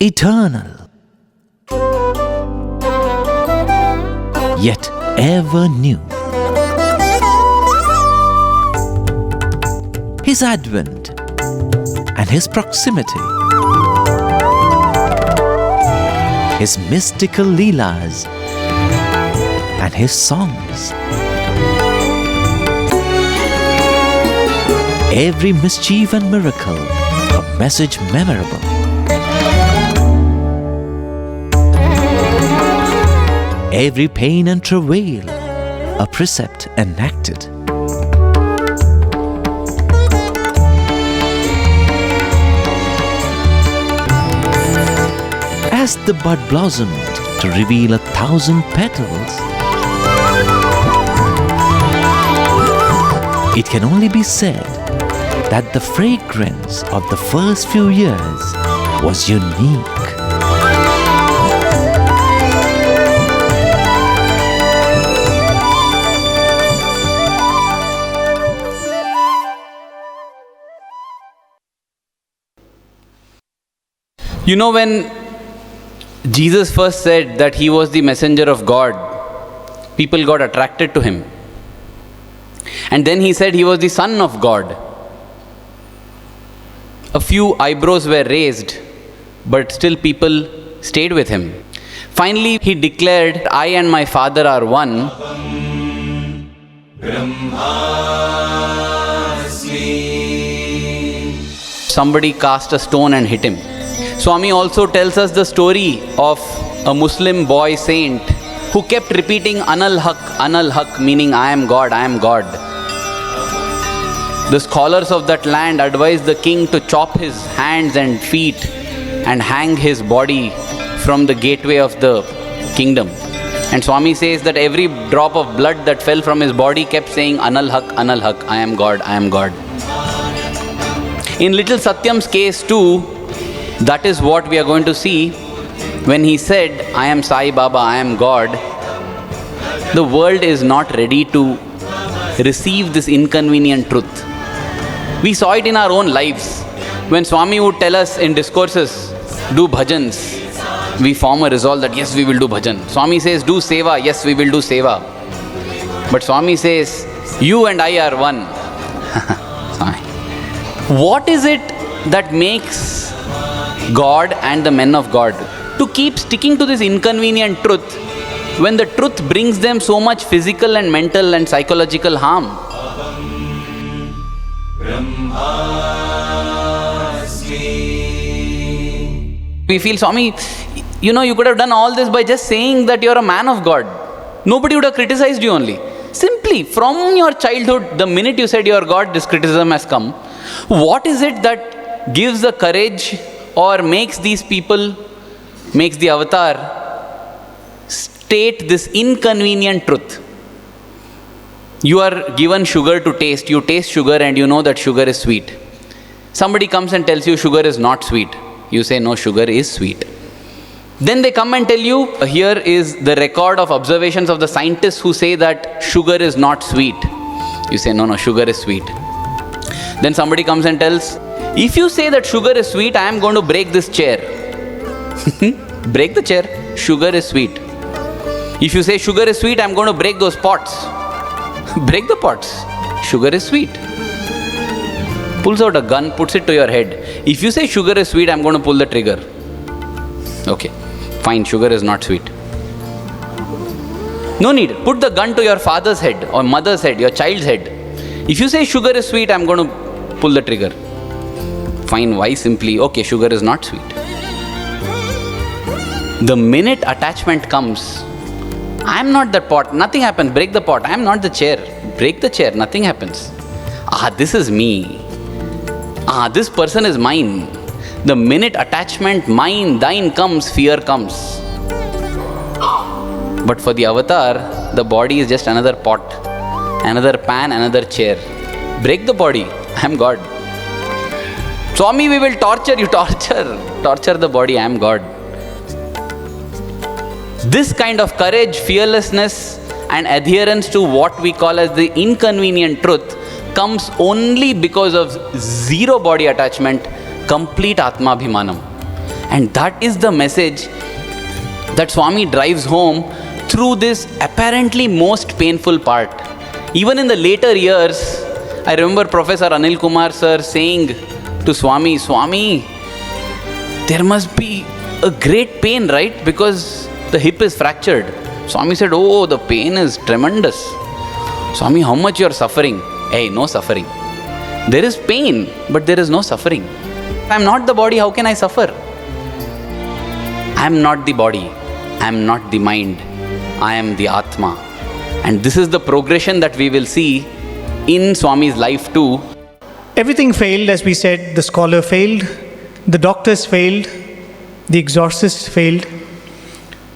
eternal, yet ever new. His advent and His proximity, His mystical leelas and His songs, every mischief and miracle a message memorable. Every pain and travail a precept enacted. As the bud blossomed to reveal 1,000 petals, it can only be said that the fragrance of the first few years was unique. You know, when Jesus first said that He was the messenger of God, people got attracted to Him. And then He said He was the Son of God. A few eyebrows were raised, but still people stayed with Him. Finally, He declared, I and my Father are one. Somebody cast a stone and hit Him. Swami also tells us the story of a Muslim boy saint who kept repeating Anal Haq, meaning I am God, I am God. The scholars of that land advised the king to chop his hands and feet and hang his body from the gateway of the kingdom. And Swami says that every drop of blood that fell from his body kept saying Anal Haq, I am God, I am God. In little Sathyam's case too, that is what we are going to see when he said, I am Sai Baba, I am God. The world is not ready to receive this inconvenient truth. We saw it in our own lives. When Swami would tell us in discourses, do bhajans, we form a resolve that yes, we will do bhajan. Swami says, do seva, yes, we will do seva. But Swami says, you and I are one. What is it that makes God and the men of God to keep sticking to this inconvenient truth when the truth brings them so much physical and mental and psychological harm? We feel, Swami, you could have done all this by just saying that you're a man of God. Nobody would have criticized you only. Simply, from your childhood, the minute you said you're God, this criticism has come. What is it that gives the courage or makes these people, makes the avatar state this inconvenient truth? You are given sugar to taste, you taste sugar and you know that sugar is sweet. Somebody comes and tells you sugar is not sweet. You say, no, sugar is sweet. Then they come and tell you, here is the record of observations of the scientists who say that sugar is not sweet. You say, no, sugar is sweet. Then somebody comes and tells, if you say that sugar is sweet, I am going to break this chair. Break the chair. Sugar is sweet. If you say sugar is sweet, I am going to break those pots. Break the pots. Sugar is sweet. Pulls out a gun, puts it to your head. If you say sugar is sweet, I am going to pull the trigger. Okay, fine, sugar is not sweet. No need. Put the gun to your father's head or mother's head, your child's head. If you say sugar is sweet, I am going to pull the trigger. Fine, why simply, okay, sugar is not sweet. The minute attachment comes, I am not that pot, nothing happens, break the pot. I am not the chair, break the chair, nothing happens. This is me. This person is mine. The minute attachment, mine, thine comes, fear comes. But for the avatar, the body is just another pot, another pan, another chair. Break the body, I am God. Swami, we will torture you, torture the body, I am God. This kind of courage, fearlessness and adherence to what we call as the inconvenient truth comes only because of zero body attachment, complete Atma Bhimanam. And that is the message that Swami drives home through this apparently most painful part. Even in the later years, I remember Professor Anil Kumar sir saying to Swami, Swami, there must be a great pain, right? Because the hip is fractured. Swami said, oh, the pain is tremendous. Swami, how much you are suffering? Hey, no suffering. There is pain, but there is no suffering. If I am not the body, how can I suffer? I am not the body. I am not the mind. I am the Atma. And this is the progression that we will see in Swami's life too. Everything failed, as we said. The scholar failed, the doctors failed, the exorcists failed.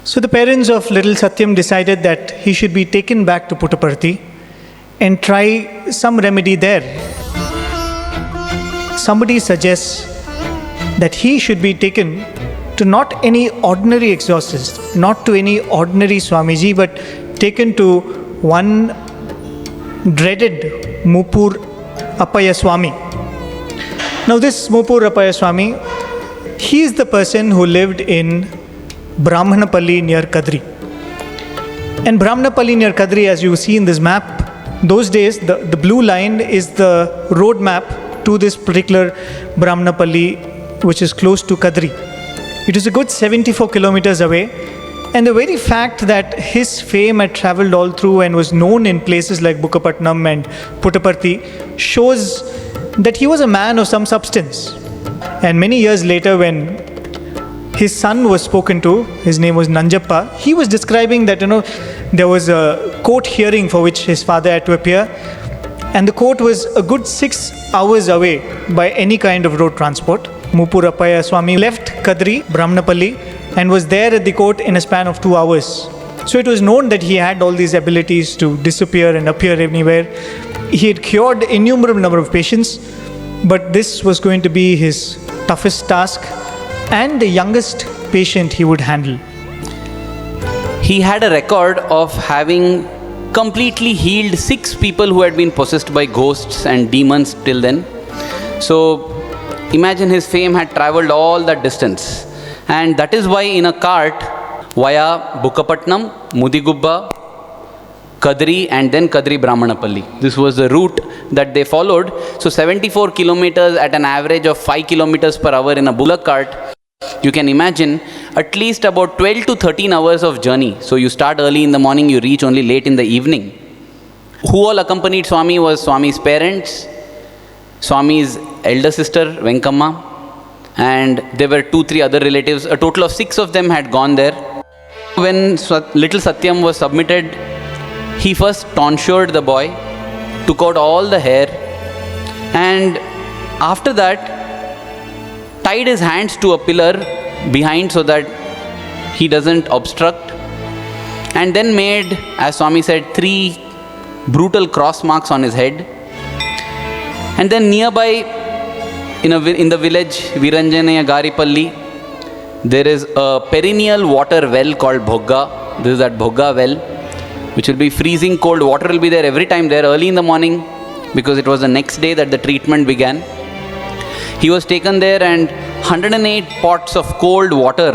So the parents of little Sathyam decided that he should be taken back to Puttaparthi and try some remedy there. Somebody suggests that he should be taken to not any ordinary exorcist, not to any ordinary Swamiji, but taken to one dreaded Mupur Appaya Swami. Now this Mupur Appaya Swami, he is the person who lived in Brahmanapalli near Kadri. And Brahmanapalli near Kadri, as you see in this map, those days the blue line is the road map to this particular Brahmanapalli, which is close to Kadri. It is a good 74 kilometers away. And the very fact that his fame had traveled all through and was known in places like Bukkapatnam and Puttaparthi shows that he was a man of some substance. And many years later, when his son was spoken to, his name was Nanjappa, he was describing that, there was a court hearing for which his father had to appear. And the court was a good 6 hours away by any kind of road transport. Mupur Appaya Swami left Kadri, Brahmanapalli, and was there at the court in a span of 2 hours. So it was known that he had all these abilities to disappear and appear anywhere. He had cured innumerable number of patients, but this was going to be his toughest task and the youngest patient he would handle. He had a record of having completely healed 6 people who had been possessed by ghosts and demons till then. So imagine his fame had traveled all that distance. And that is why in a cart via Bukkapatnam, Mudigubba, Kadri and then Kadri Brahmanapalli. This was the route that they followed. So 74 kilometers at an average of 5 kilometers per hour in a bullock cart. You can imagine at least about 12 to 13 hours of journey. So you start early in the morning, you reach only late in the evening. Who all accompanied Swami was Swami's parents, Swami's elder sister Venkamma, and there were 2-3 other relatives. A total of 6 of them had gone there. When little Sathyam was submitted, he first tonsured the boy, took out all the hair, and after that tied his hands to a pillar behind so that he doesn't obstruct, and then made, as Swami said, 3 brutal cross marks on his head. And then nearby in the village Viranjanaya Garipalli, there is a perennial water well called Bhogga. This is that Bhogga well, which will be freezing cold. Water will be there every time there early in the morning, because it was the next day that the treatment began. He was taken there and 108 pots of cold water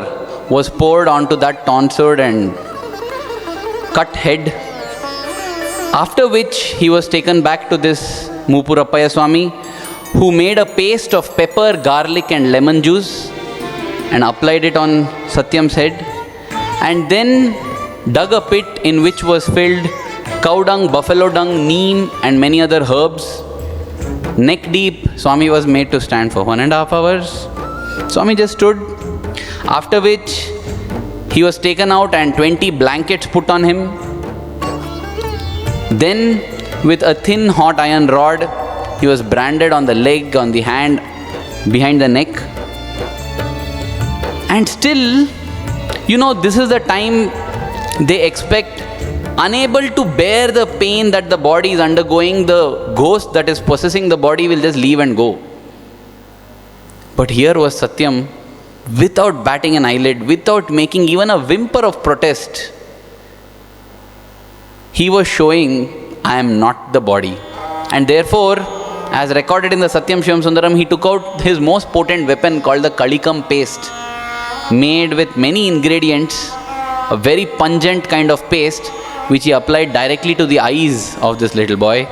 was poured onto that tonsured and cut head. After which he was taken back to this Mupur Appaya Swami, who made a paste of pepper, garlic and lemon juice and applied it on Sathyam's head, and then dug a pit in which was filled cow dung, buffalo dung, neem and many other herbs. Neck deep, Swami was made to stand for 1.5 hours. Swami just stood, after which he was taken out and 20 blankets put on him. Then with a thin hot iron rod, he was branded on the leg, on the hand, behind the neck. And still, this is the time they expect, unable to bear the pain that the body is undergoing, the ghost that is possessing the body will just leave and go. But here was Sathyam, without batting an eyelid, without making even a whimper of protest. He was showing, I am not the body. And therefore, as recorded in the Satyam Shivam Sundaram, he took out his most potent weapon called the Kalikam paste. made with many ingredients, a very pungent kind of paste, which he applied directly to the eyes of this little boy.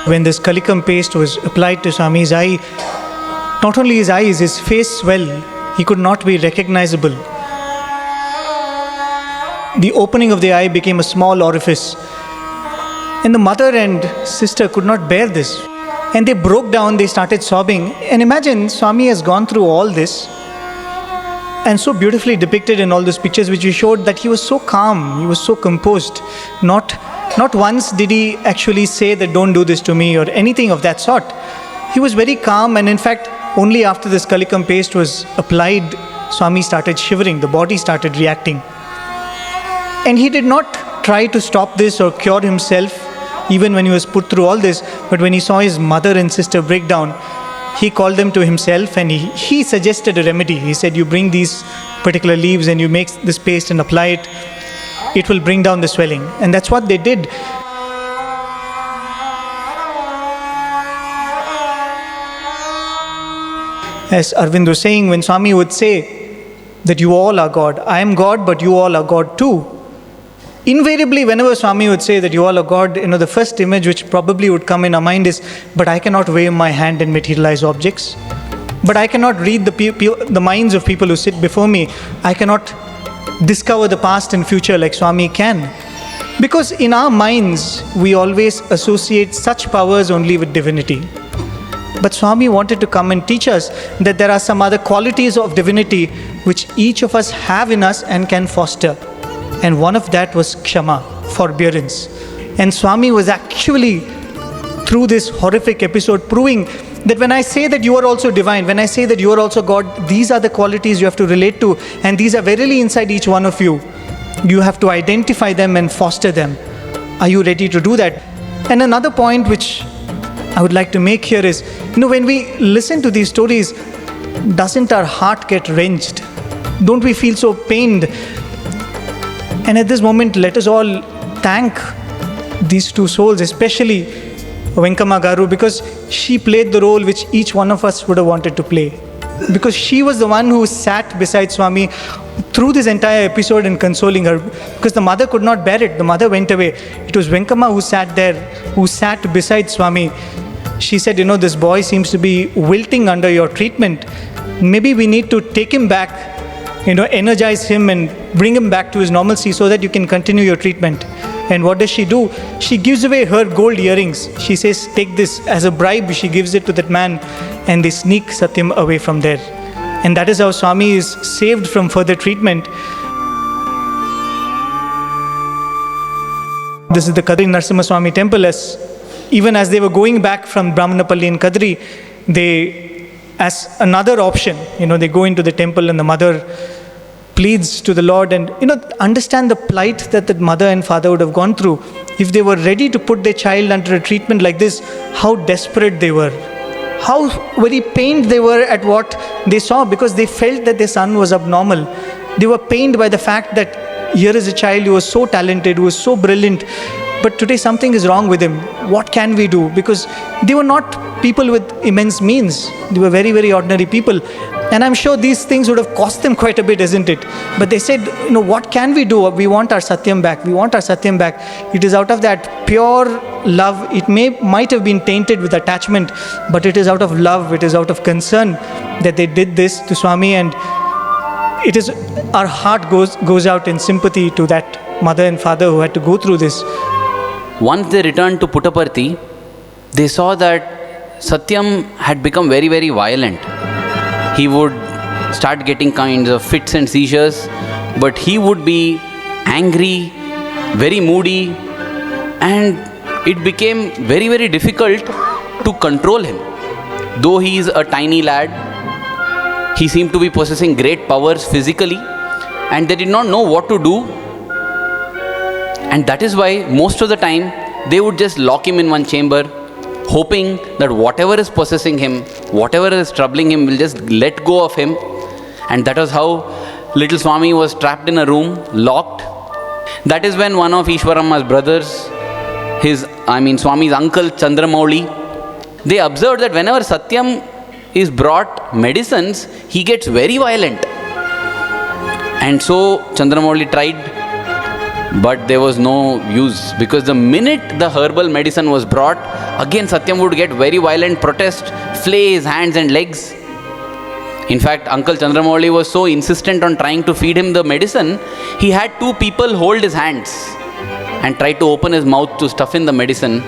When this kalikam paste was applied to Swami's eye, not only his eyes, his face swelled. He could not be recognizable. The opening of the eye became a small orifice. And the mother and sister could not bear this. And they broke down, they started sobbing. And imagine, Swami has gone through all this. And so beautifully depicted in all those pictures which you showed, that he was so calm, he was so composed. Not once did he actually say that don't do this to me or anything of that sort. He was very calm, and in fact, only after this kalikam paste was applied, Swami started shivering, the body started reacting. And he did not try to stop this or cure himself, even when he was put through all this. But when he saw his mother and sister break down, he called them to himself and he suggested a remedy. He said, you bring these particular leaves and you make this paste and apply it. It will bring down the swelling. And that's what they did. As Aravind was saying, when Swami would say that you all are God, I am God, but you all are God too. Invariably, whenever Swami would say that you all are God, the first image which probably would come in our mind is, but I cannot wave my hand and materialize objects. But I cannot read the minds of people who sit before me. I cannot discover the past and future like Swami can. Because in our minds, we always associate such powers only with divinity. But Swami wanted to come and teach us that there are some other qualities of divinity which each of us have in us and can foster. And one of that was kshama, forbearance. And Swami was actually, through this horrific episode, proving that when I say that you are also divine, when I say that you are also God, these are the qualities you have to relate to, and these are verily inside each one of you. You have to identify them and foster them. Are you ready to do that? And another point which I would like to make here is, when we listen to these stories, doesn't our heart get wrenched? Don't we feel so pained? And at this moment, let us all thank these two souls, especially Venkama Garu, because she played the role which each one of us would have wanted to play. Because she was the one who sat beside Swami through this entire episode and consoling her. Because the mother could not bear it. The mother went away. It was Venkama who sat there, who sat beside Swami. She said, this boy seems to be wilting under your treatment. Maybe we need to take him back, energize him and bring him back to his normalcy so that you can continue your treatment. And what does she do? She gives away her gold earrings. She says, take this as a bribe. She gives it to that man and they sneak Sathyam away from there. And that is how Swami is saved from further treatment. This is the Kadri Narasimha Swami temple. Even as they were going back from Brahmanapalli and Kadri, they, as another option, they go into the temple and the mother pleads to the Lord and, understand the plight that the mother and father would have gone through. If they were ready to put their child under a treatment like this, how desperate they were. How very pained they were at what they saw, because they felt that their son was abnormal. They were pained by the fact that here is a child who was so talented, who was so brilliant, but today something is wrong with him. What can we do? Because they were not people with immense means. They were very, very ordinary people. And I'm sure these things would have cost them quite a bit, isn't it? But they said, what can we do? We want our Sathyam back. We want our Sathyam back. It is out of that pure love. It might have been tainted with attachment, but it is out of love, it is out of concern that they did this to Swami. And it is, our heart goes out in sympathy to that mother and father who had to go through this. Once they returned to Puttaparthi, they saw that Sathyam had become very, very violent. He would start getting kinds of fits and seizures, but he would be angry, very moody, and it became very, very difficult to control him. Though he is a tiny lad, he seemed to be possessing great powers physically, and they did not know what to do. And that is why most of the time they would just lock him in one chamber, hoping that whatever is possessing him, whatever is troubling him, will just let go of him. And that was how little Swami was trapped in a room, locked. That is when one of Ishwaramma's brothers, Swami's uncle Chandramouli, they observed that whenever Sathyam is brought medicines, he gets very violent. And so Chandramouli tried, but there was no use, because the minute the herbal medicine was brought, again Sathyam would get very violent, protest, flay his hands and legs. In fact, Uncle Chandramouli was so insistent on trying to feed him the medicine, he had two people hold his hands and try to open his mouth to stuff in the medicine.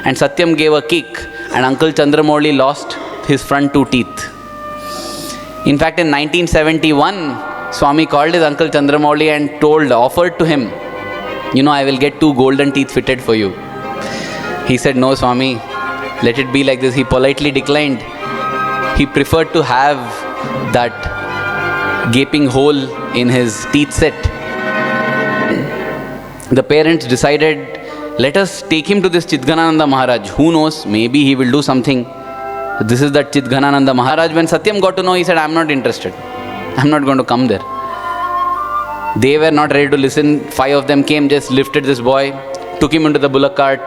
And Sathyam gave a kick, and Uncle Chandramouli lost his front two teeth. In fact, in 1971, Swami called his Uncle Chandramouli and offered to him, I will get 2 golden teeth fitted for you. He said, no Swami, let it be like this. He politely declined. He preferred to have that gaping hole in his teeth set. The parents decided, let us take him to this Chidghanananda Maharaj. Who knows, maybe he will do something. This is that Chidghanananda Maharaj. When Sathyam got to know, he said, I am not interested. I am not going to come there. They were not ready to listen. 5 of them came, just lifted this boy, took him into the bullock cart,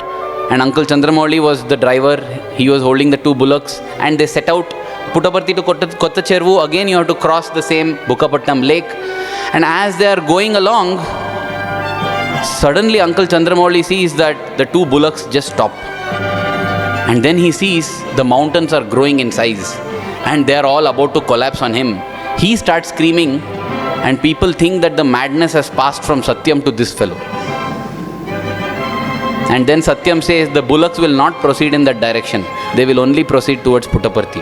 and Uncle Chandramouli was the driver. He was holding the 2 bullocks, and they set out Puttaparthi to Kottachervu. Again, you have to cross the same Bukkapatnam lake. And as they are going along, suddenly Uncle Chandramouli sees that the 2 bullocks just stop. And then he sees the mountains are growing in size, and they are all about to collapse on him. He starts screaming, and people think that the madness has passed from Sathyam to this fellow. And then Sathyam says the bullocks will not proceed in that direction. They will only proceed towards Puttaparthi.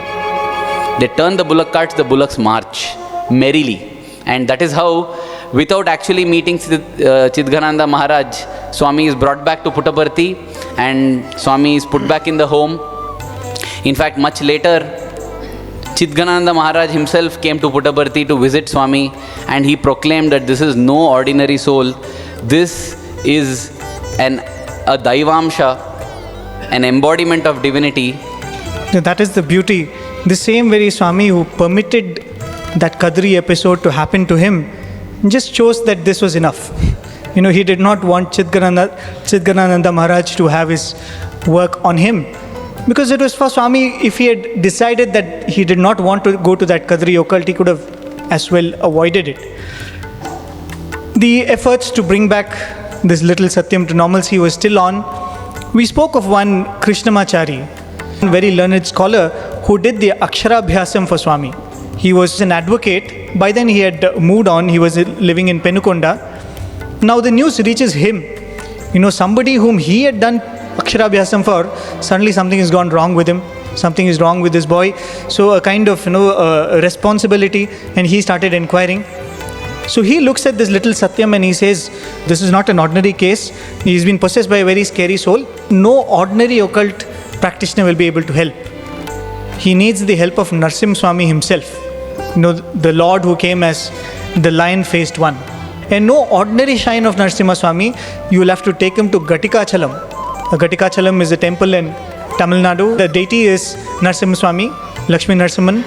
They turn the bullock carts, the bullocks march merrily. And that is how, without actually meeting Chidghanananda Maharaj, Swami is brought back to Puttaparthi, and Swami is put back in the home. In fact, much later, Chidghanananda Maharaj himself came to Puttaparthi to visit Swami, and he proclaimed that this is no ordinary soul. This is a Daivamsha, an embodiment of divinity. That is the beauty. The same very Swami who permitted that Kadri episode to happen to him just chose that this was enough. He did not want Chidghanananda Maharaj to have his work on him. Because it was for Swami, if he had decided that he did not want to go to that Kadri occult, he could have as well avoided it. The efforts to bring back this little Sathyam to normalcy was still on. We spoke of one Krishnamachari, a very learned scholar who did the Aksharabhyasam for Swami. He was an advocate. By then he had moved on. He was living in Penukonda. Now the news reaches him. Somebody whom he had done Aksharabhyasam for, suddenly something has gone wrong with him. Something is wrong with this boy. So a kind of responsibility, and he started inquiring. So he looks at this little Sathyam and he says, this is not an ordinary case. He's been possessed by a very scary soul. No ordinary occult practitioner will be able to help. He needs the help of Narsim Swami himself. The Lord who came as the lion-faced one. And no ordinary shrine of Narasimha Swami, you will have to take him to Gatikachalam. Gatikachalam is a temple in Tamil Nadu. The deity is Narasimha Swami, Lakshmi Narasimhan.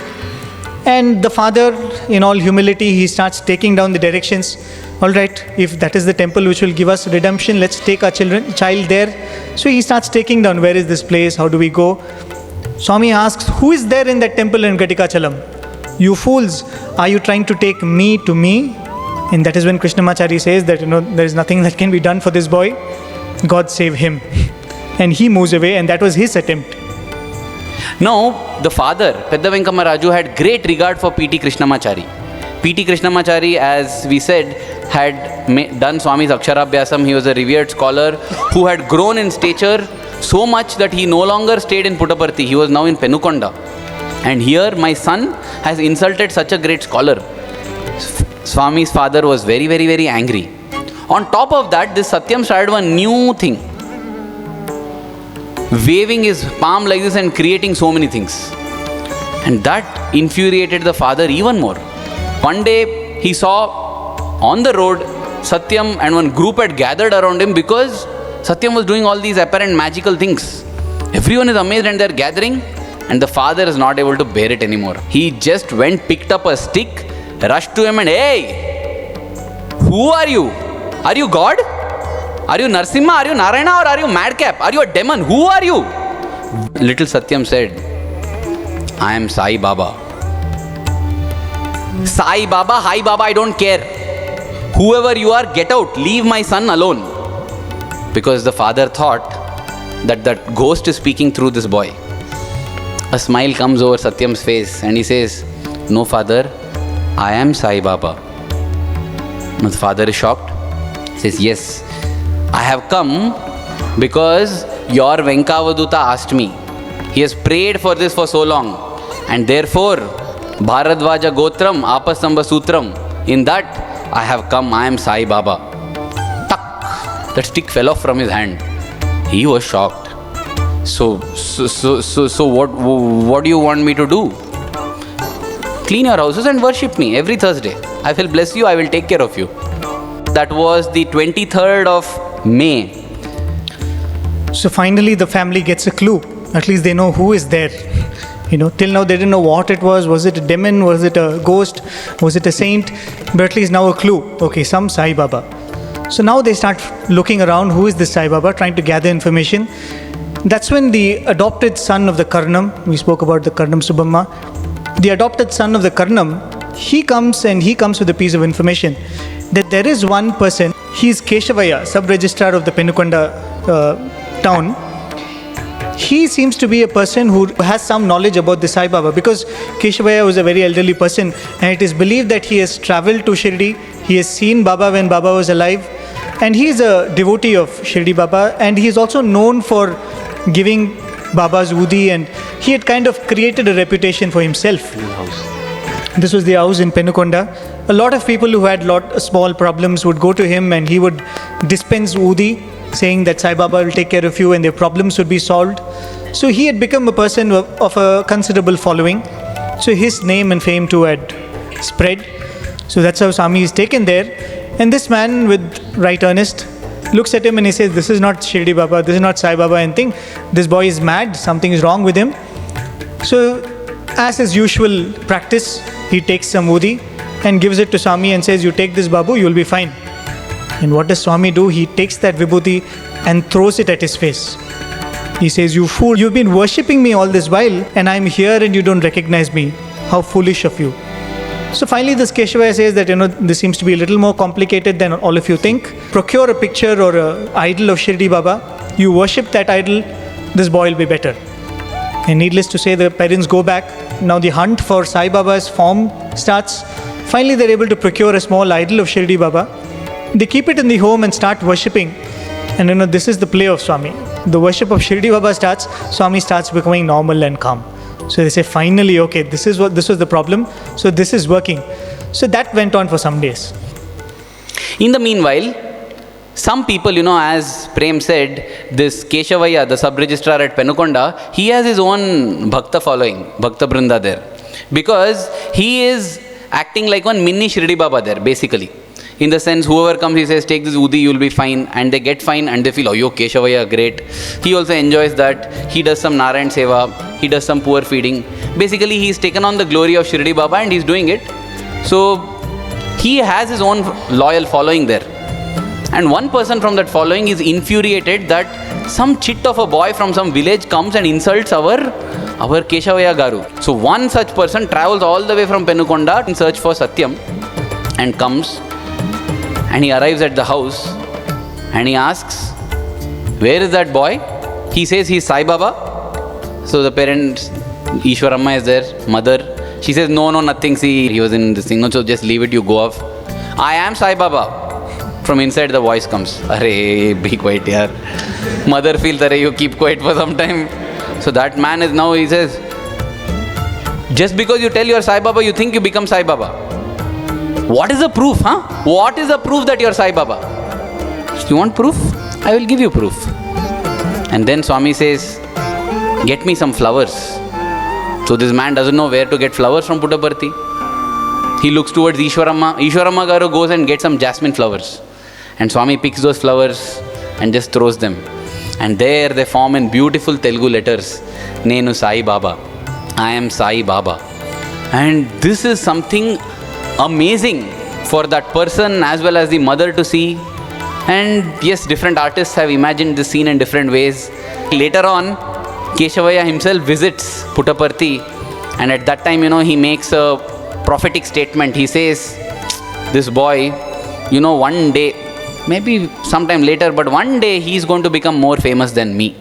And the father, in all humility, he starts taking down the directions. All right, if that is the temple which will give us redemption, let's take our child there. So he starts taking down, where is this place, how do we go? Swami asks, who is there in that temple in Gatikachalam? You fools, are you trying to take me to me? And that is when Krishnamachari says that, there is nothing that can be done for this boy. God save him. And he moves away, and that was his attempt. Now, the father, Pedda Venkama Raju, had great regard for P.T. Krishnamachari. P.T. Krishnamachari, as we said, had done Swami's Aksharabhyasam. He was a revered scholar who had grown in stature so much that he no longer stayed in Puttaparthi. He was now in Penukonda. And here my son has insulted such a great scholar. Swami's father was very, very, very angry. On top of that, this Sathyam started one new thing. Waving his palm like this and creating so many things. And that infuriated the father even more. One day he saw on the road Sathyam and one group had gathered around him because Sathyam was doing all these apparent magical things. Everyone is amazed and they are gathering, and the father is not able to bear it anymore. He just went, picked up a stick, rushed to him and, hey, who are you? Are you God? Are you Narasimha? Are you Narayana? Or are you madcap? Are you a demon? Who are you? Little Sathyam said, I am Sai Baba. Sai Baba, Hi Baba, I don't care. Whoever you are, get out. Leave my son alone. Because the father thought that ghost is speaking through this boy. A smile comes over Sathyam's face and he says, no father, I am Sai Baba. The father is shocked. He says, yes, I have come because your Venkavaduta asked me. He has prayed for this for so long. And therefore, Bharadvaja Gotram, Apasamba Sutram, in that I have come, I am Sai Baba. Tak! That stick fell off from his hand. He was shocked. So what do you want me to do? Clean your houses and worship me every Thursday. I will bless you, I will take care of you. That was the 23rd of May. So finally the family gets a clue. At least they know who is there. Till now they didn't know what it was. Was it a demon? Was it a ghost? Was it a saint? But at least now a clue. Okay, some Sai Baba. So now they start looking around. Who is this Sai Baba? Trying to gather information. That's when the adopted son of the Karnam, we spoke about the Karnam Subhamma, the adopted son of the Karnam, he comes with a piece of information that there is one person, he is Keshavaya, sub-registrar of the Penukonda town. He seems to be a person who has some knowledge about the Sai Baba, because Keshavaya was a very elderly person and it is believed that he has travelled to Shirdi, he has seen Baba when Baba was alive, and he is a devotee of Shirdi Baba, and he is also known for giving Baba's Udi, and he had kind of created a reputation for himself. This was the house in Penukonda. A lot of people who had small problems would go to him and he would dispense Udi, saying that Sai Baba will take care of you and their problems would be solved. So he had become a person of a considerable following. So his name and fame too had spread. So that's how Swami is taken there. And this man, with right earnest, looks at him and he says, this is not Shirdi Baba, this is not Sai Baba, and think this boy is mad, something is wrong with him. So as his usual practice, he takes some Udi and gives it to Swami and says, you take this Babu, you will be fine. And what does Swami do? He takes that vibhuti and throws it at his face. He says, you fool, you've been worshipping me all this while and I'm here and you don't recognize me. How foolish of you. So finally this Keshavaya says that, this seems to be a little more complicated than all of you think. Procure a picture or an idol of Shirdi Baba. You worship that idol, this boy will be better. And needless to say, the parents go back. Now the hunt for Sai Baba's form starts. Finally they're able to procure a small idol of Shirdi Baba. They keep it in the home and start worshipping. And this is the play of Swami. The worship of Shirdi Baba starts, Swami starts becoming normal and calm. So they say, finally, okay, this was the problem. So this is working. So that went on for some days. In the meanwhile, some people, as Prem said, this Keshavaya, the sub-registrar at Penukonda, he has his own Bhakta following, Bhakta Brinda there. Because he is acting like one mini Shirdi Baba there, basically. In the sense, whoever comes, he says, take this Udi, you'll be fine. And they get fine and they feel, oh, yo, Keshavaya, great. He also enjoys that. He does some Narayan Seva. He does some poor feeding. Basically, he's taken on the glory of Shirdi Baba and he's doing it. So, he has his own loyal following there. And one person from that following is infuriated that some chit of a boy from some village comes and insults our Keshavaya Garu. So, one such person travels all the way from Penukonda in search for Sathyam and comes. And he arrives at the house and he asks, where is that boy? He says he's Sai Baba. So the parents, Ishwaramma is there, mother. She says, no, nothing. See, he was in this thing. No, so just leave it, you go off. I am Sai Baba. From inside the voice comes, Arey, be quiet yaar. Mother feels, Arey, you keep quiet for some time. So that man is now, he says, just because you tell you're Sai Baba, you think you become Sai Baba. What is the proof, huh? What is the proof that you are Sai Baba? You want proof? I will give you proof. And then Swami says, get me some flowers. So this man doesn't know where to get flowers from Puttaparthi. He looks towards Ishwaramma. Ishwaramma Garu goes and gets some jasmine flowers. And Swami picks those flowers and just throws them. And there they form in beautiful Telugu letters, Nenu Sai Baba. I am Sai Baba. And this is something amazing for that person as well as the mother to see. And yes, different artists have imagined this scene in different ways. Later on, Keshavaya himself visits Puttaparthi And at that time, he makes a prophetic statement. He says, this boy, one day, maybe sometime later, but one day he's going to become more famous than me.